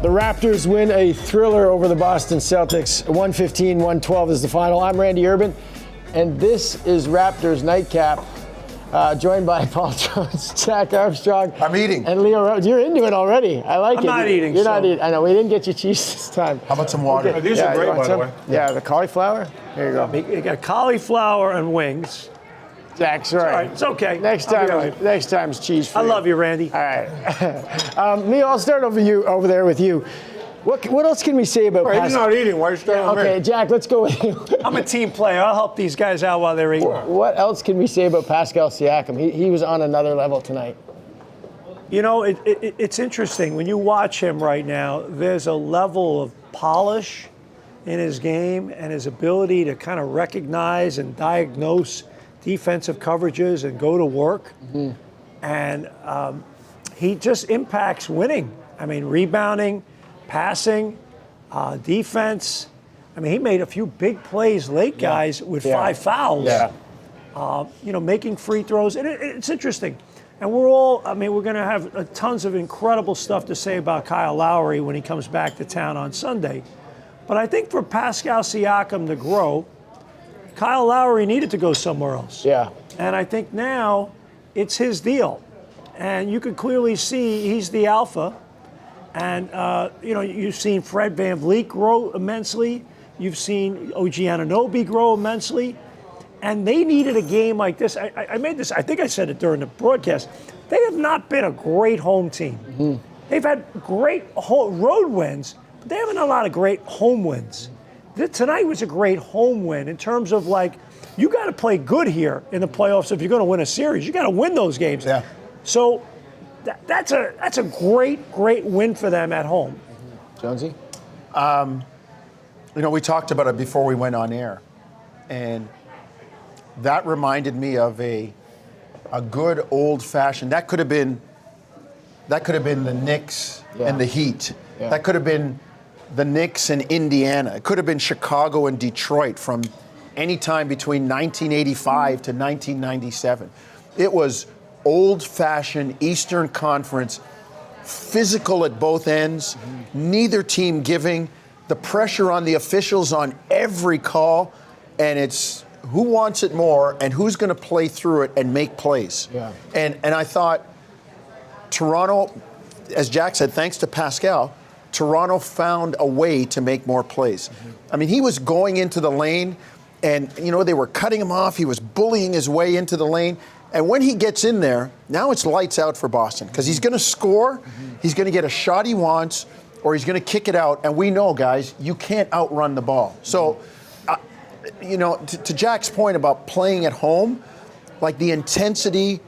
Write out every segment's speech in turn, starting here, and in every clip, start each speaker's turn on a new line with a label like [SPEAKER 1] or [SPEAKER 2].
[SPEAKER 1] The Raptors win a thriller over the Boston Celtics. 115-112 is the final. I'm Randy Urban, and this is Raptors Night Cap, joined by Paul Jones, Jack Armstrong.
[SPEAKER 2] I'm eating.
[SPEAKER 1] And Leo Rautins. You're into it already. I like it.
[SPEAKER 3] I'm not eating.
[SPEAKER 1] You're not eating. I know, we didn't get you cheese this time.
[SPEAKER 2] How about some water?
[SPEAKER 1] Okay.
[SPEAKER 3] These are great, by the way.
[SPEAKER 1] Yeah, the cauliflower. Here you go.
[SPEAKER 3] You got cauliflower and wings.
[SPEAKER 1] Jack's right.
[SPEAKER 3] All right, it's okay.
[SPEAKER 1] Next time's cheese for
[SPEAKER 3] I
[SPEAKER 1] you.
[SPEAKER 3] love you, Randy.
[SPEAKER 1] All right. Leo, I'll start over there with you. What else can we say about
[SPEAKER 2] Pascal? He's not eating. Why are you starting with me?
[SPEAKER 1] Okay, Jack, let's go with you.
[SPEAKER 3] I'm a team player. I'll help these guys out while they're eating.
[SPEAKER 1] What else can we say about Pascal Siakam? He was on another level tonight.
[SPEAKER 3] You know, it's interesting. When you watch him right now, there's a level of polish in his game and his ability to kind of recognize and diagnose defensive coverages and go to work. Mm-hmm. And he just impacts winning. I mean, rebounding, passing, defense. I mean, he made a few big plays late, guys, with 5 fouls.
[SPEAKER 2] Yeah.
[SPEAKER 3] Making free throws. And it's interesting. And we're going to have tons of incredible stuff to say about Kyle Lowry when he comes back to town on Sunday. But I think for Pascal Siakam to grow, Kyle Lowry needed to go somewhere else.
[SPEAKER 1] Yeah.
[SPEAKER 3] And I think now it's his deal. And you can clearly see he's the alpha. And, you've seen Fred VanVleet grow immensely. You've seen OG Anunoby grow immensely. And they needed a game like this. I made this, I think I said it during the broadcast. They have not been a great home team. Mm-hmm. They've had great road wins, but they haven't had a lot of great home wins. Tonight was a great home win in terms of, you got to play good here in the playoffs if you're going to win a series. You got to win those games.
[SPEAKER 2] Yeah.
[SPEAKER 3] So that's a great win for them at home.
[SPEAKER 1] Jonesy?
[SPEAKER 2] We talked about it before we went on air, and that reminded me of a good old-fashioned. That could have been the Knicks and the Heat. Yeah. That could have been the Knicks and Indiana. It could have been Chicago and Detroit from any time between 1985 to 1997. It was old-fashioned Eastern Conference, physical at both ends, neither team giving, the pressure on the officials on every call, and it's who wants it more and who's going to play through it and make plays.
[SPEAKER 1] Yeah.
[SPEAKER 2] And I thought Toronto, as Jack said, thanks to Pascal, Toronto found a way to make more plays. Mm-hmm. I mean, he was going into the lane, and, they were cutting him off. He was bullying his way into the lane. And when he gets in there, now it's lights out for Boston because he's going to score, he's going to get a shot he wants, or he's going to kick it out. And we know, guys, you can't outrun the ball. So, to Jack's point about playing at home, the intensity,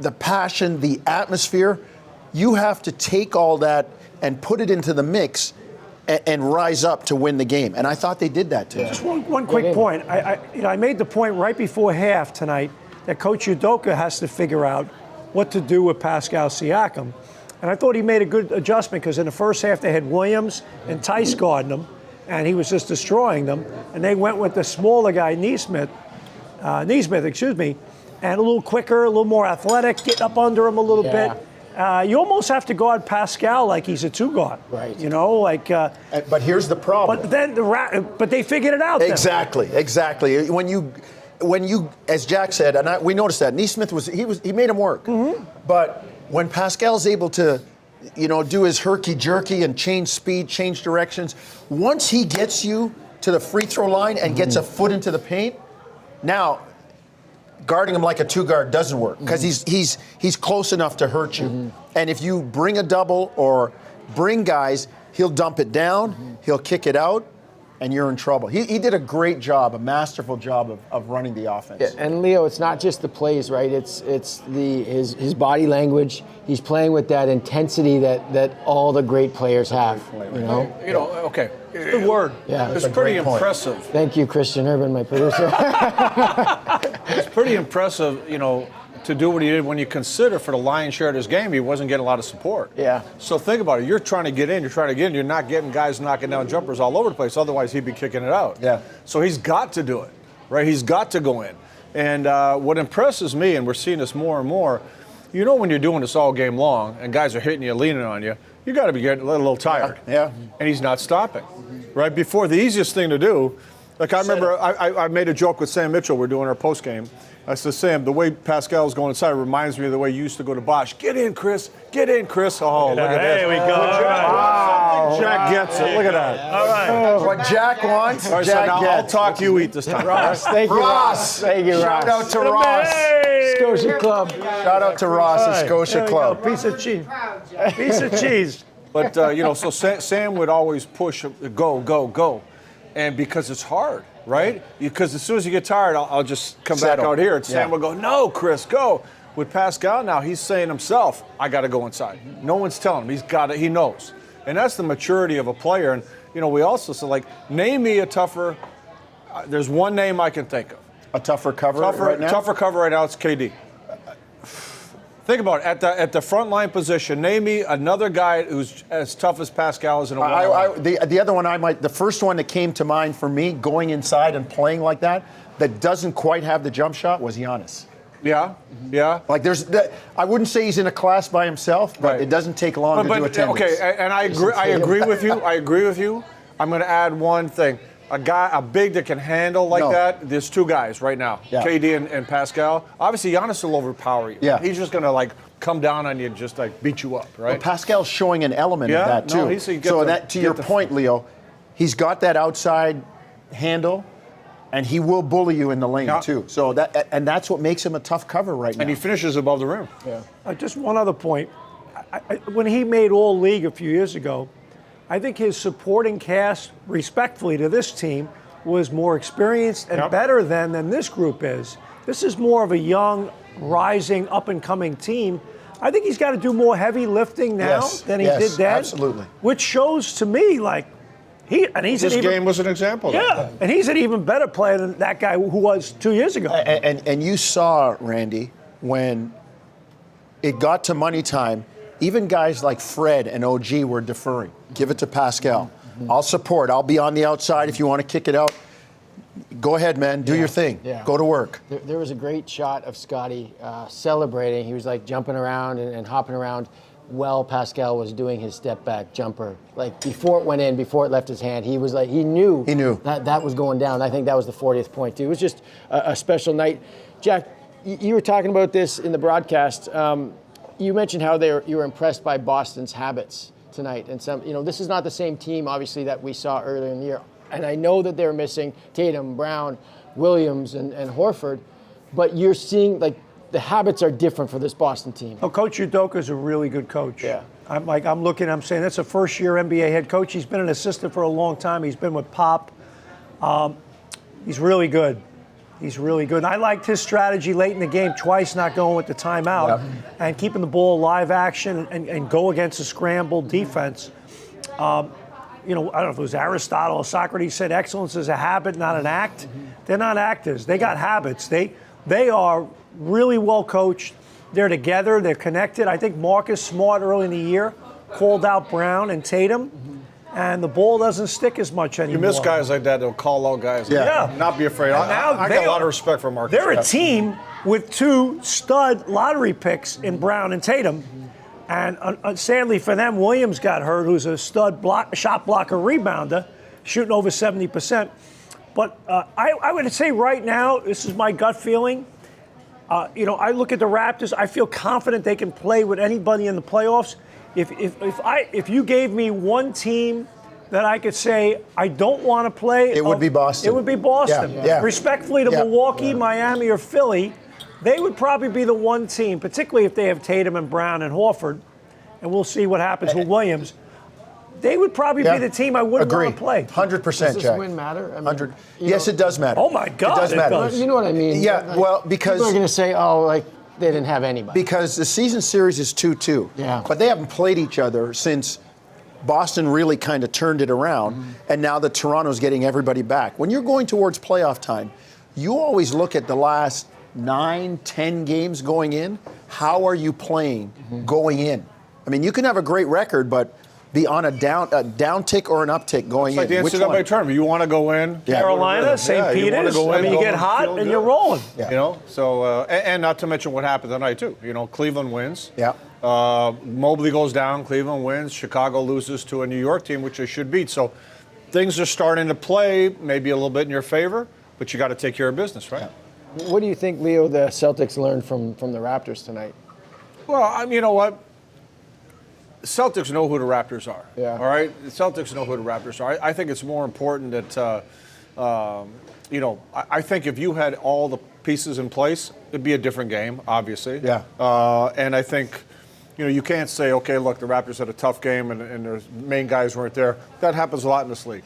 [SPEAKER 2] the passion, the atmosphere, you have to take all that and put it into the mix and rise up to win the game. And I thought they did that today.
[SPEAKER 3] Just one quick point. I made the point right before half tonight that Coach Udoka has to figure out what to do with Pascal Siakam. And I thought he made a good adjustment because in the first half they had Williams and Tice guarding him, and he was just destroying them. And they went with the smaller guy, Neesmith, and a little quicker, a little more athletic, getting up under him a little bit. You almost have to guard Pascal like he's a two guard.
[SPEAKER 1] Right.
[SPEAKER 2] But here's the problem.
[SPEAKER 3] But they figured it out.
[SPEAKER 2] Exactly. When you, as Jack said, and we noticed that Neesmith he made him work. Mm-hmm. But when Pascal's able to, do his herky-jerky and change speed, change directions, once he gets you to the free throw line and gets a foot into the paint, now guarding him like a two guard doesn't work because he's close enough to hurt you. Mm-hmm. And if you bring a double or bring guys, he'll dump it down, he'll kick it out, and you're in trouble. He did a great job, a masterful job of running the offense.
[SPEAKER 1] Yeah, and Leo, it's not just the plays, right? It's his body language. He's playing with that intensity that all the great players have.
[SPEAKER 4] Okay.
[SPEAKER 3] Good word.
[SPEAKER 1] Yeah,
[SPEAKER 4] it's pretty impressive.
[SPEAKER 1] Thank you, Christian Urban, my producer.
[SPEAKER 4] It's pretty impressive, to do what he did when you consider for the lion's share of this game, he wasn't getting a lot of support.
[SPEAKER 1] Yeah.
[SPEAKER 4] So think about it. You're trying to get in, you're not getting guys knocking down jumpers all over the place. Otherwise, he'd be kicking it out.
[SPEAKER 2] Yeah.
[SPEAKER 4] So he's got to do it, right? He's got to go in. And what impresses me, and we're seeing this more and more, when you're doing this all game long and guys are hitting you, leaning on you, you got to be getting a little tired.
[SPEAKER 2] Yeah.
[SPEAKER 4] And he's not stopping. Right before, the easiest thing to do, like I remember I made a joke with Sam Mitchell. We're doing our post game. I said, Sam, the way Pascal's going inside reminds me of the way you used to go to Bosch. Get in, Chris. Get in, Chris. Oh, look at that.
[SPEAKER 3] There we go.
[SPEAKER 4] Wow. Jack gets it. Look at that.
[SPEAKER 3] All right.
[SPEAKER 2] What Jack wants,
[SPEAKER 4] All right, so
[SPEAKER 2] Jack
[SPEAKER 4] now
[SPEAKER 2] gets.
[SPEAKER 4] I'll talk, you eat this time.
[SPEAKER 1] Ross, thank you, Ross. Thank you,
[SPEAKER 2] Shout
[SPEAKER 1] Ross.
[SPEAKER 2] out to Ross.
[SPEAKER 1] Scotia Club.
[SPEAKER 2] Shout out to Ross at Scotia
[SPEAKER 3] There we go.
[SPEAKER 2] Club.
[SPEAKER 3] Piece of cheese. Piece of cheese.
[SPEAKER 4] But, so Sam would always push, go, go, go. And because it's hard, right? Because as soon as you get tired, I'll just come back out here. And Sam would go, no, Chris, go. With Pascal now, he's saying himself, I got to go inside. No one's telling him. He's got it. He knows. And that's the maturity of a player. And, we also said, name me a tougher, there's one name I can think of.
[SPEAKER 2] A tougher cover right now?
[SPEAKER 4] Tougher cover right now, it's KD. Think about it. At the front line position, name me another guy who's as tough as Pascal is in a one-on-one.
[SPEAKER 2] The other one the first one that came to mind for me, going inside and playing like that doesn't quite have the jump shot, was Giannis.
[SPEAKER 4] Yeah, yeah.
[SPEAKER 2] I wouldn't say he's in a class by himself, but it doesn't take long to do attendance.
[SPEAKER 4] Okay, and I agree with you. I agree with you. I'm going to add one thing. A big that can handle that. There's two guys right now, KD and Pascal. Obviously, Giannis will overpower you.
[SPEAKER 2] Yeah.
[SPEAKER 4] He's just going to come down on you and just beat you up, right?
[SPEAKER 2] But Pascal's showing an element of that too. To your point, Leo, he's got that outside handle, and he will bully you in the lane too. So that's what makes him a tough cover right now.
[SPEAKER 4] And he finishes above the rim.
[SPEAKER 3] Yeah. Just one other point. When he made All League a few years ago, I think his supporting cast, respectfully to this team, was more experienced and better than this group is. This is more of a young, rising, up-and-coming team. I think he's got to do more heavy lifting now than he did then.
[SPEAKER 2] Absolutely.
[SPEAKER 3] Which shows to me,
[SPEAKER 4] This game was an example.
[SPEAKER 3] Yeah, and he's an even better player than that guy who was 2 years ago.
[SPEAKER 2] And you saw, Randy, when it got to money time, even guys like Fred and OG were deferring. Give it to Pascal. I'll support. I'll be on the outside if you want to kick it out. Go ahead, man. Do your thing.
[SPEAKER 1] Yeah.
[SPEAKER 2] Go to work.
[SPEAKER 1] There was a great shot of Scotty celebrating. He was jumping around and hopping around while Pascal was doing his step back jumper. Before it went in, before it left his hand, he was he knew that was going down. I think that was the 40th point too. It was just a special night. Jack, you were talking about this in the broadcast. You mentioned how you were impressed by Boston's habits tonight, and this is not the same team, obviously, that we saw earlier in the year. And I know that they're missing Tatum, Brown, Williams, and Horford, but you're seeing the habits are different for this Boston team.
[SPEAKER 3] Oh, Coach Udoka is a really good coach.
[SPEAKER 1] Yeah.
[SPEAKER 3] I'm saying that's a first-year NBA head coach. He's been an assistant for a long time. He's been with Pop. He's really good. He's really good. And I liked his strategy late in the game, twice not going with the timeout and keeping the ball live action and go against a scramble defense. I don't know if it was Aristotle or Socrates said excellence is a habit, not an act. They're not actors. They got habits. They are really well coached. They're together. They're connected. I think Marcus Smart early in the year called out Brown and Tatum. And the ball doesn't stick as much anymore.
[SPEAKER 4] You miss guys like that, they'll call out guys.
[SPEAKER 3] Yeah.
[SPEAKER 4] Not be afraid. I got a lot of respect for Marcus.
[SPEAKER 3] They're a team with two stud lottery picks in Brown and Tatum. And sadly for them, Williams got hurt, who's a stud shot blocker rebounder, shooting over 70%. But I would say right now, this is my gut feeling. I look at the Raptors. I feel confident they can play with anybody in the playoffs. If you gave me one team that I could say I don't want to play,
[SPEAKER 2] it would be Boston.
[SPEAKER 3] It would be Boston.
[SPEAKER 2] Yeah.
[SPEAKER 3] Respectfully to Milwaukee, Miami, or Philly, they would probably be the one team, particularly if they have Tatum and Brown and Horford, and we'll see what happens with Williams. They would probably be the team I wouldn't want to play.
[SPEAKER 2] 100%,
[SPEAKER 1] Does this
[SPEAKER 2] Jack.
[SPEAKER 1] win matter?
[SPEAKER 2] 100. Yes, it does matter.
[SPEAKER 3] Oh my God,
[SPEAKER 2] it does matter.
[SPEAKER 3] does.
[SPEAKER 1] You know what I mean?
[SPEAKER 2] Yeah, well, because
[SPEAKER 1] people are going to say, they didn't have anybody.
[SPEAKER 2] Because the season series is 2-2.
[SPEAKER 1] Yeah.
[SPEAKER 2] But they haven't played each other since Boston really kind of turned it around, and now that Toronto's getting everybody back. When you're going towards playoff time, you always look at the last 9-10 games going in. How are you playing going in? I mean, you can have a great record, but be on a down tick or an uptick going
[SPEAKER 4] It's like
[SPEAKER 2] in.
[SPEAKER 4] the NCAA tournament. You want to go in.
[SPEAKER 3] Carolina, St. Peter's. You get hot and you're rolling.
[SPEAKER 2] Yeah.
[SPEAKER 4] So and not to mention what happened tonight too. Cleveland wins.
[SPEAKER 2] Yeah.
[SPEAKER 4] Mobley goes down, Cleveland wins, Chicago loses to a New York team, which they should beat. So things are starting to play maybe a little bit in your favor, but you got to take care of business, right?
[SPEAKER 1] Yeah. What do you think, Leo, the Celtics learned from the Raptors tonight?
[SPEAKER 4] Well, you know what? The Celtics know who the Raptors are.
[SPEAKER 1] Yeah.
[SPEAKER 4] All right? The Celtics know who the Raptors are. I think it's more important that, I think if you had all the pieces in place, it'd be a different game, obviously.
[SPEAKER 2] Yeah.
[SPEAKER 4] And I think, you can't say, okay, look, the Raptors had a tough game and their main guys weren't there. That happens a lot in this league.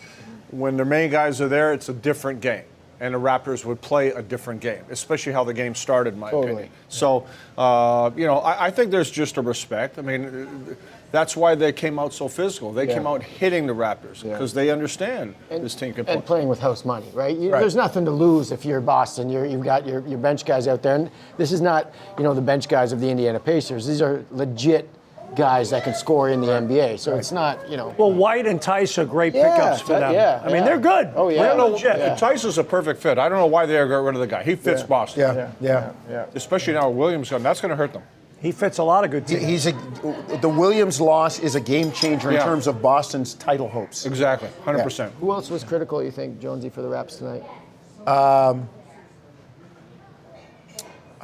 [SPEAKER 4] When their main guys are there, it's a different game. And the Raptors would play a different game, especially how the game started, in my opinion. So, I think there's just a respect. I mean, that's why they came out so physical. They came out hitting the Raptors because they understand this team can play.
[SPEAKER 1] And playing with house money, right? There's nothing to lose if you're Boston. You've got your bench guys out there. And this is not, the bench guys of the Indiana Pacers. These are legit guys that can score in the NBA. So it's not,
[SPEAKER 3] Well, White and Tice are great pickups for them.
[SPEAKER 1] Yeah,
[SPEAKER 3] I mean, they're good.
[SPEAKER 1] Oh, yeah.
[SPEAKER 4] Tice is a perfect fit. I don't know why they got rid of the guy. He fits Boston.
[SPEAKER 2] Yeah.
[SPEAKER 4] Especially now Williams gone. That's going to hurt them.
[SPEAKER 3] He fits a lot of good teams.
[SPEAKER 2] The Williams loss is a game changer in terms of Boston's title hopes.
[SPEAKER 4] Exactly, 100%.
[SPEAKER 1] Who else was critical, you think, Jonesy, for the Raps tonight?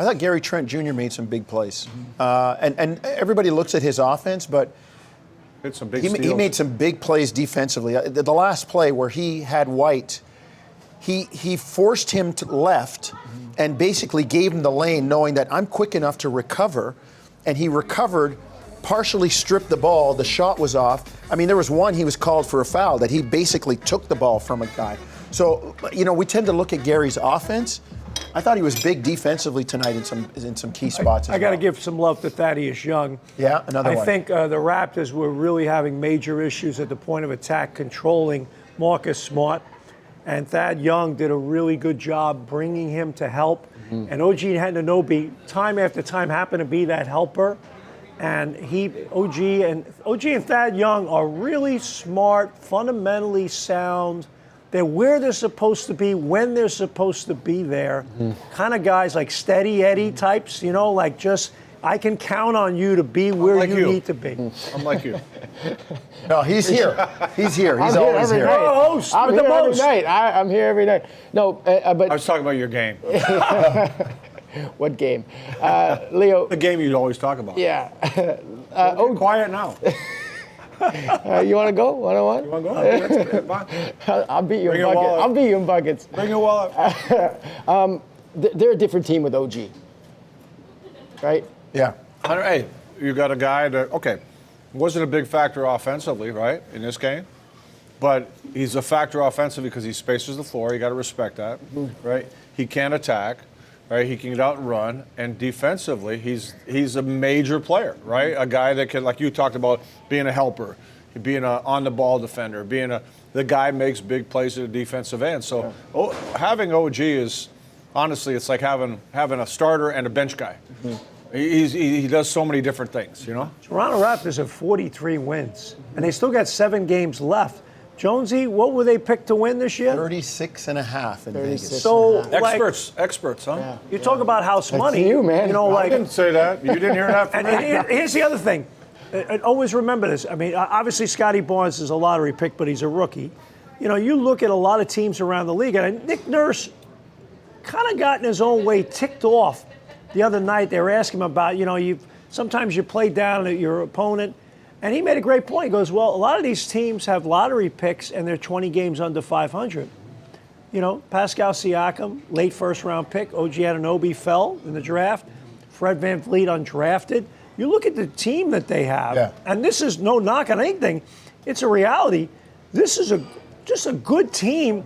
[SPEAKER 2] I thought Gary Trent Jr. made some big plays. And everybody looks at his offense, but he made some big plays defensively. The last play where he had White, he forced him to left and basically gave him the lane knowing that I'm quick enough to recover. And he recovered, partially stripped the ball. The shot was off. I mean, there was one he was called for a foul that he basically took the ball from a guy. So, we tend to look at Gary's offense. I thought he was big defensively tonight in some key spots.
[SPEAKER 3] I got to give some love to Thaddeus Young.
[SPEAKER 2] Yeah, another one.
[SPEAKER 3] I think the Raptors were really having major issues at the point of attack controlling Marcus Smart. And Thad Young did a really good job bringing him to help. And OG Anunoby, time after time, happened to be that helper. And OG and Thad Young are really smart, fundamentally sound. They're where they're supposed to be, when they're supposed to be there. Kind of guys like steady Eddie types, like just, I can count on you to be where you need to be.
[SPEAKER 4] I'm like you.
[SPEAKER 2] No, he's here. He's here. He's always here.
[SPEAKER 3] Host
[SPEAKER 1] I'm
[SPEAKER 3] with
[SPEAKER 1] here
[SPEAKER 3] the
[SPEAKER 1] every
[SPEAKER 3] most.
[SPEAKER 1] night. I'm here every night. No, but
[SPEAKER 4] I was talking about your game.
[SPEAKER 1] what game? Leo.
[SPEAKER 4] The game you'd always talk about.
[SPEAKER 1] Yeah.
[SPEAKER 4] Quiet now.
[SPEAKER 1] You want to go one-on-one?
[SPEAKER 4] You want to go? That's good.
[SPEAKER 1] I'll beat you
[SPEAKER 4] Bring
[SPEAKER 1] in
[SPEAKER 4] your
[SPEAKER 1] buckets.
[SPEAKER 4] wallet.
[SPEAKER 1] I'll beat you in buckets.
[SPEAKER 4] Bring your wallet.
[SPEAKER 1] They're a different team with OG, right?
[SPEAKER 2] Yeah.
[SPEAKER 4] Hey, you got a guy that, wasn't a big factor offensively, right, in this game. But he's a factor offensively because he spaces the floor. You got to respect that, right? He can attack, right? He can get out and run. And defensively, he's a major player, right? A guy that can, like you talked about, being a helper, being an on-the-ball defender, the guy makes big plays at the defensive end. So having OG is, honestly, it's like having a starter and a bench guy. He does so many different things,
[SPEAKER 3] Toronto Raptors have 43 wins, and they still got 7 games left. Jonesy, what were they picked to win this year?
[SPEAKER 2] 36 and a half in Vegas.
[SPEAKER 3] So,
[SPEAKER 4] Experts, huh?
[SPEAKER 3] Yeah. You talk about house money.
[SPEAKER 1] you, man.
[SPEAKER 4] I didn't say that. You didn't hear that from me.
[SPEAKER 3] And here's the other thing. And always remember this. I mean, obviously Scotty Barnes is a lottery pick, but he's a rookie. You look at a lot of teams around the league, and Nick Nurse kind of got in his own way, ticked off the other night. They were asking him about, sometimes you play down at your opponent. And he made a great point. He goes, well, a lot of these teams have lottery picks and they're 20 games under 500. Pascal Siakam, late first-round pick. OG Anunoby fell in the draft. Fred VanVleet undrafted. You look at the team that they have, and this is no knock on anything. It's a reality. This is just a good team.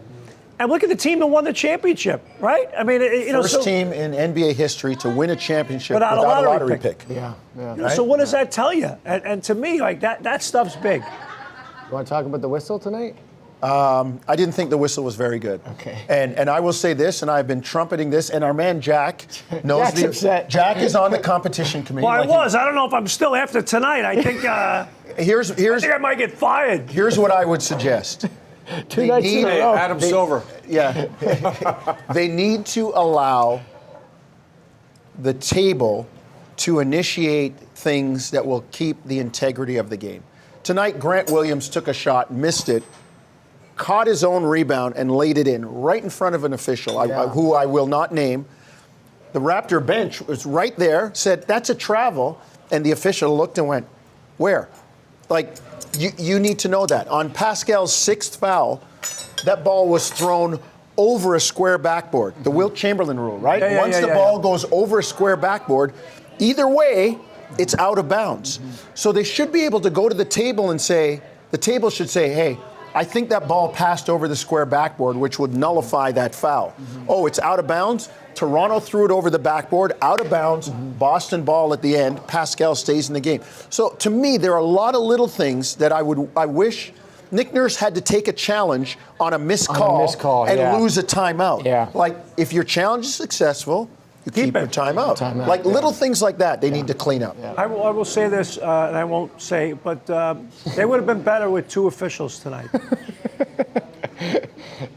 [SPEAKER 3] And look at the team that won the championship, right? I mean,
[SPEAKER 2] First team in NBA history to win a championship without a lottery pick.
[SPEAKER 1] Yeah.
[SPEAKER 3] Right? So what does that tell you? And to me, like that stuff's big.
[SPEAKER 1] You want to talk about the whistle tonight?
[SPEAKER 2] I didn't think the whistle was very good.
[SPEAKER 1] Okay.
[SPEAKER 2] And I will say this, and I've been trumpeting this, and our man Jack knows
[SPEAKER 1] Jack's upset.
[SPEAKER 2] Jack is on the competition committee.
[SPEAKER 3] Well, I was. I don't know if I'm still after tonight. I think I think I might get fired.
[SPEAKER 2] Here's what I would suggest.
[SPEAKER 1] Two nights in a row.
[SPEAKER 4] Adam Silver.
[SPEAKER 2] Yeah. They need to allow the table to initiate things that will keep the integrity of the game. Tonight, Grant Williams took a shot, missed it, caught his own rebound, and laid it in right in front of an official, who I will not name. The Raptor bench was right there, said, that's a travel, and the official looked and went, where? Like, you need to know that. On Pascal's 6th foul, that ball was thrown over a square backboard. The Wilt Chamberlain rule, right? Once the ball goes over a square backboard, either way, it's out of bounds. So they should be able to go to the table and say, the table should say, hey, I think that ball passed over the square backboard, which would nullify that foul. Oh, it's out of bounds? Toronto threw it over the backboard, out of bounds, Boston ball at the end, Pascal stays in the game. So to me, there are a lot of little things that I wish Nick Nurse had to take a challenge on a missed call and lose a timeout.
[SPEAKER 1] Yeah.
[SPEAKER 2] Like, if your challenge is successful, you keep your timeout. Like, little things like that, they need to clean up.
[SPEAKER 3] I will say this, and I won't say, but they would have been better with 2 officials tonight.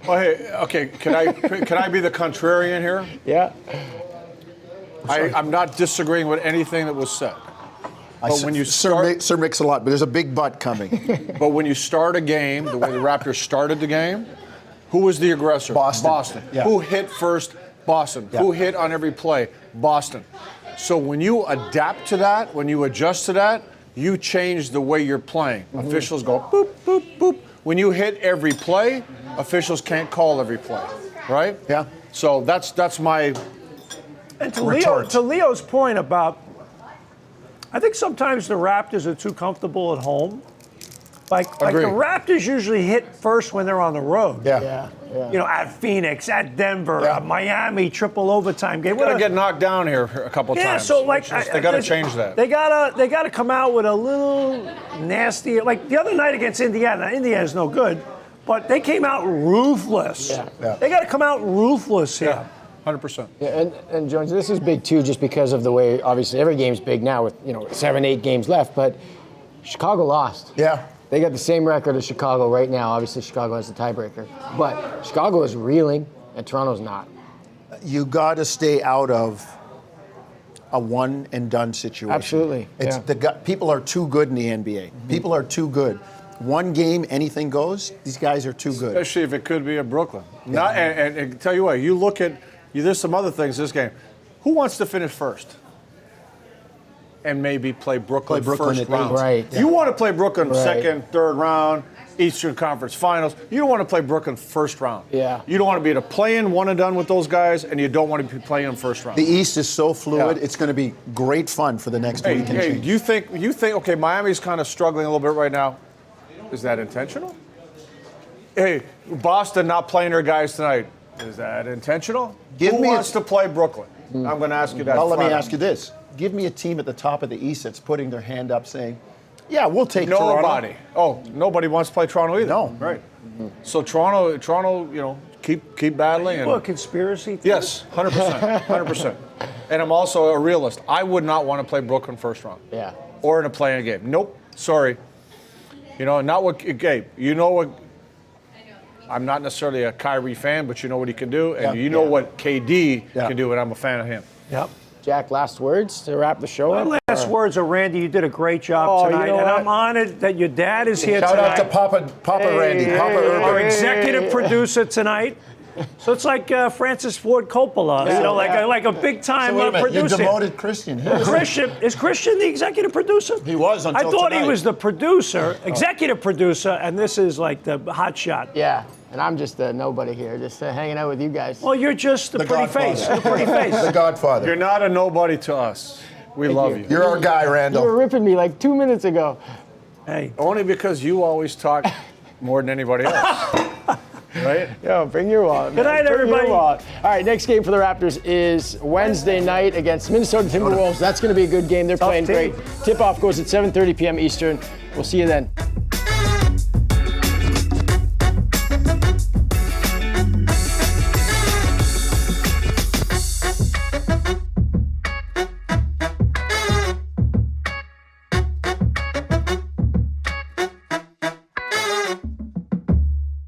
[SPEAKER 4] Oh, hey, okay, can I be the contrarian here?
[SPEAKER 1] Yeah.
[SPEAKER 4] I'm not disagreeing with anything that was said. But when you start,
[SPEAKER 2] Sir Mix-a-Lot, but there's a big but coming.
[SPEAKER 4] But when you start a game, the way the Raptors started the game, who was the aggressor?
[SPEAKER 2] Boston. Yeah.
[SPEAKER 4] Who hit first? Boston. Yeah. Who hit on every play? Boston. So when you adapt to that, when you adjust to that, you change the way you're playing. Officials go boop, boop, boop. When you hit every play, officials can't call every play, right?
[SPEAKER 2] Yeah.
[SPEAKER 4] So that's my
[SPEAKER 3] And to
[SPEAKER 2] retort.
[SPEAKER 3] Leo's point about, I think sometimes the Raptors are too comfortable at home. Like the Raptors usually hit first when they're on the road.
[SPEAKER 2] Yeah.
[SPEAKER 3] You know, at Phoenix, at Denver, Miami, triple overtime game.
[SPEAKER 4] They're gonna get knocked down here a couple times.
[SPEAKER 3] Yeah, so like
[SPEAKER 4] they got to change that.
[SPEAKER 3] They gotta come out with a little nasty. Like the other night against Indiana. Indiana's no good, but they came out ruthless.
[SPEAKER 2] Yeah.
[SPEAKER 3] They got to come out ruthless here.
[SPEAKER 4] Yeah. 100%.
[SPEAKER 1] Yeah, and Jones, this is big too, just because of the way, obviously, every game's big now with 7-8 games left. But Chicago lost.
[SPEAKER 2] Yeah.
[SPEAKER 1] They got the same record as Chicago right now. Obviously, Chicago has the tiebreaker, but Chicago is reeling, and Toronto's not.
[SPEAKER 2] You got to stay out of a one and done situation.
[SPEAKER 1] Absolutely.
[SPEAKER 2] It's people are too good in the NBA. People are too good. One game, anything goes. These guys are too good.
[SPEAKER 4] Especially if it could be at Brooklyn. And tell you what, you look at. There's some other things this game. Who wants to finish first? And maybe play Brooklyn first round.
[SPEAKER 1] Right.
[SPEAKER 4] You want to play Brooklyn second, third round, Eastern Conference Finals. You don't want to play Brooklyn first round.
[SPEAKER 1] Yeah.
[SPEAKER 4] You don't want to be at a play-in one and done with those guys, and you don't want to be playing them first round.
[SPEAKER 2] The East is so fluid.
[SPEAKER 4] Yeah.
[SPEAKER 2] It's going to be great fun for the next week and change.
[SPEAKER 4] Do you think? Okay, Miami's kind of struggling a little bit right now. Is that intentional? Hey, Boston not playing their guys tonight. Is that intentional? Who wants to play Brooklyn? I'm going to ask you that.
[SPEAKER 2] Well, let me ask you this. Give me a team at the top of the East that's putting their hand up saying, yeah, we'll take Toronto.
[SPEAKER 4] Nobody. Oh, nobody wants to play Toronto either.
[SPEAKER 2] No.
[SPEAKER 4] Right. So Toronto, keep battling.
[SPEAKER 3] Well, conspiracy theory?
[SPEAKER 4] Yes, 100%. 100%. And I'm also a realist. I would not want to play Brooklyn first round.
[SPEAKER 1] Yeah.
[SPEAKER 4] Or in a play-in game. Nope. Sorry. Not what Gabe. You know what? I'm not necessarily a Kyrie fan, but you know what he can do, and what KD can do, and I'm a fan of him.
[SPEAKER 3] Yep.
[SPEAKER 1] Jack, last words to wrap the show up?
[SPEAKER 3] Last words are, Randy, you did a great job tonight, and I'm honored that your dad is here
[SPEAKER 2] Shout
[SPEAKER 3] tonight.
[SPEAKER 2] out to Papa Randy, Papa Urban.
[SPEAKER 3] Our executive producer tonight. So it's like Francis Ford Coppola, like a big-time producer.
[SPEAKER 2] You demoted Christian.
[SPEAKER 3] Is Christian the executive producer?
[SPEAKER 2] He was until
[SPEAKER 3] I thought
[SPEAKER 2] tonight.
[SPEAKER 3] he was the producer, executive producer, and this is like the hot shot.
[SPEAKER 1] Yeah, and I'm just a nobody here, just hanging out with you guys.
[SPEAKER 3] Well, you're just the pretty face. The pretty face.
[SPEAKER 2] The Godfather.
[SPEAKER 4] You're not a nobody to us. We love you.
[SPEAKER 2] You're our guy, Randall.
[SPEAKER 1] You were ripping me like 2 minutes ago.
[SPEAKER 3] Hey.
[SPEAKER 4] Only because you always talk more than anybody else. Right?
[SPEAKER 1] Yo, bring your wallet.
[SPEAKER 3] Good night, everybody.
[SPEAKER 1] All right, next game for the Raptors is Wednesday night against Minnesota Timberwolves. That's going to be a good game. They're playing great. Tip-off goes at 7:30 p.m. Eastern. We'll see you then.